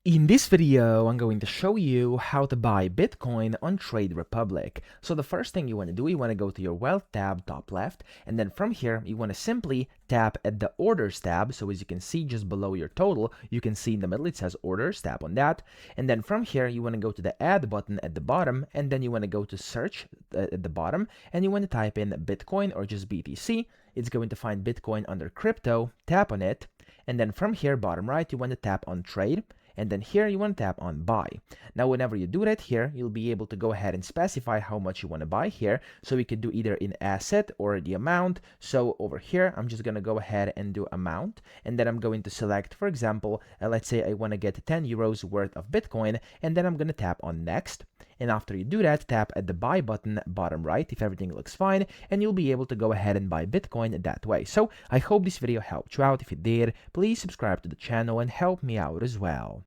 In this video, I'm going to show you how to buy Bitcoin on Trade Republic. So the first thing you want to do, you want to go to your Wealth tab, top left, and then from here, you want to simply tap at the Orders tab. So as you can see just below your total, you can see in the middle it says Orders, tap on that. And then from here, you want to go to the Add button at the bottom, and then you want to go to Search at the bottom, and you want to type in Bitcoin or just BTC. It's going to find Bitcoin under Crypto, tap on it, and then from here, bottom right, you want to tap on Trade. And then here you want to tap on buy. Now whenever you do that here, you'll be able to go ahead and specify how much you want to buy here. So we could do either in asset or the amount. So over here, I'm just going to go ahead and do amount. And then I'm going to select, for example, let's say I want to get 10 euros worth of Bitcoin. And then I'm going to tap on next. And after you do that, tap at the buy button bottom right if everything looks fine, and you'll be able to go ahead and buy Bitcoin that way. So I hope this video helped you out. If it did, please subscribe to the channel and help me out as well.